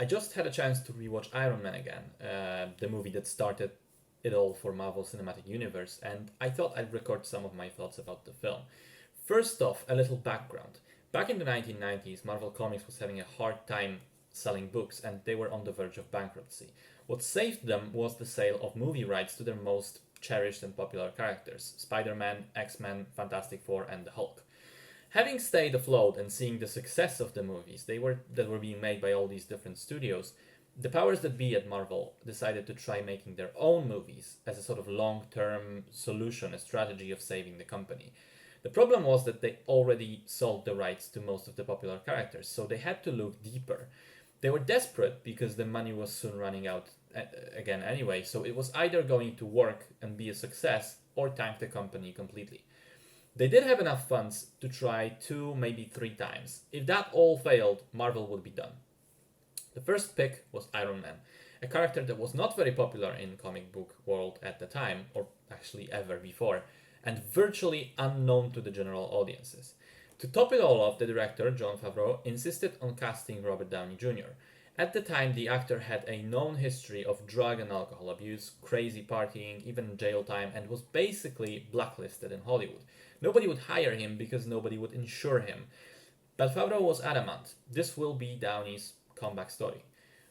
I just had a chance to rewatch Iron Man again, the movie that started it all for Marvel Cinematic Universe, and I thought I'd record some of my thoughts about the film. First off, a little background. Back in the 1990s, Marvel Comics was having a hard time selling books and they were on the verge of bankruptcy. What saved them was the sale of movie rights to their most cherished and popular characters: Spider Man, X Men, Fantastic Four, and the Hulk. Having stayed afloat and seeing the success of the movies that were being made by all these different studios, the powers that be at Marvel decided to try making their own movies as a sort of long-term solution, a strategy of saving the company. The problem was that they already sold the rights to most of the popular characters, so they had to look deeper. They were desperate because the money was soon running out again anyway, so it was either going to work and be a success or tank the company completely. They did have enough funds to try two, maybe three times. If that all failed, Marvel would be done. The first pick was Iron Man, a character that was not very popular in comic book world at the time, or actually ever before, and virtually unknown to the general audiences. To top it all off, the director, Jon Favreau, insisted on casting Robert Downey Jr. At the time, the actor had a known history of drug and alcohol abuse, crazy partying, even jail time, and was basically blacklisted in Hollywood. Nobody would hire him because nobody would insure him. But Favreau was adamant: this will be Downey's comeback story.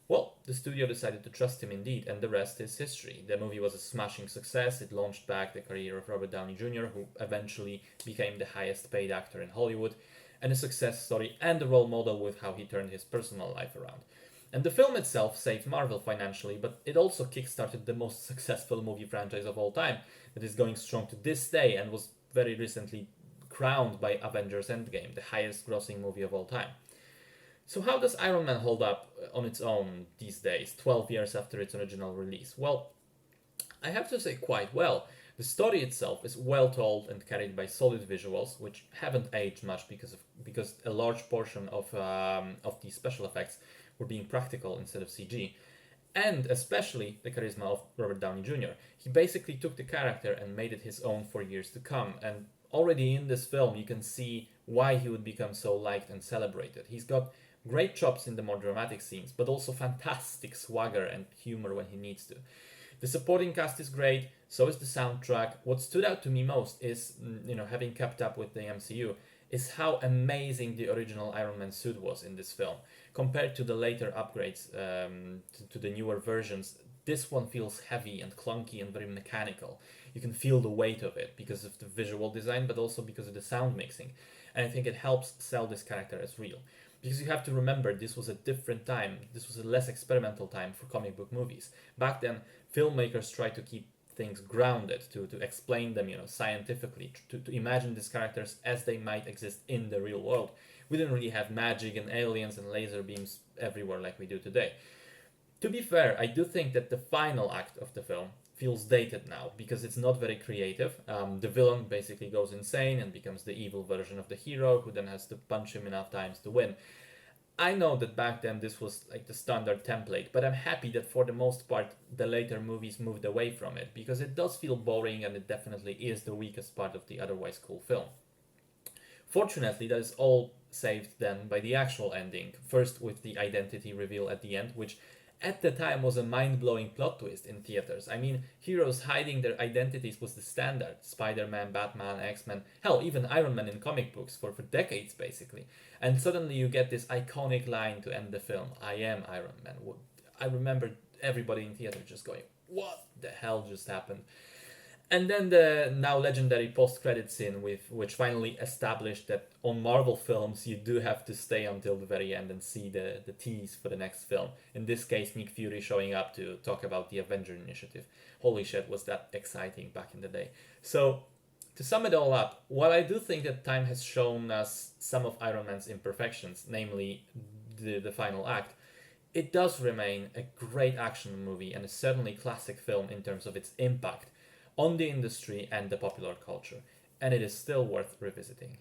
Well, the studio decided to trust him indeed, and the rest is history. The movie was a smashing success. It launched back the career of Robert Downey Jr., who eventually became the highest paid actor in Hollywood, and a success story and a role model with how he turned his personal life around. And the film itself saved Marvel financially, but it also kickstarted the most successful movie franchise of all time that is going strong to this day and was very recently crowned by Avengers Endgame, the highest grossing movie of all time. So how does Iron Man hold up on its own these days, 12 years after its original release? Well, I have to say quite well. The story itself is well told and carried by solid visuals, which haven't aged much because a large portion of the special effects were being practical instead of CG, and especially the charisma of Robert Downey Jr. He basically took the character and made it his own for years to come, and already in this film you can see why he would become so liked and celebrated. He's got great chops in the more dramatic scenes, but also fantastic swagger and humor when he needs to. The supporting cast is great, so is the soundtrack. What stood out to me most is, having kept up with the MCU, is how amazing the original Iron Man suit was in this film. Compared to the later upgrades, to the newer versions, this one feels heavy and clunky and very mechanical. You can feel the weight of it because of the visual design, but also because of the sound mixing. And I think it helps sell this character as real. Because you have to remember, this was a different time. This was a less experimental time for comic book movies. Back then, filmmakers tried to keep things grounded, to explain them, scientifically, to imagine these characters as they might exist in the real world. We didn't really have magic and aliens and laser beams everywhere like we do today. To be fair, I do think that the final act of the film feels dated now because it's not very creative. The villain basically goes insane and becomes the evil version of the hero who then has to punch him enough times to win. I know that back then this was like the standard template, but I'm happy that for the most part the later movies moved away from it because it does feel boring and it definitely is the weakest part of the otherwise cool film. Fortunately, that is all saved then by the actual ending. First with the identity reveal at the end, which at the time was a mind-blowing plot twist in theaters. I mean, heroes hiding their identities was the standard. Spider-Man, Batman, X-Men, hell, even Iron Man in comic books for decades basically. And suddenly you get this iconic line to end the film: "I am Iron Man." I remember everybody in theater just going, "What the hell just happened?" And then the now legendary post-credit scene, which finally established that on Marvel films you do have to stay until the very end and see the tease for the next film. In this case, Nick Fury showing up to talk about the Avenger Initiative. Holy shit, was that exciting back in the day. So, to sum it all up, while I do think that time has shown us some of Iron Man's imperfections, namely the final act, it does remain a great action movie and a certainly classic film in terms of its impact on the industry and the popular culture, and it is still worth revisiting.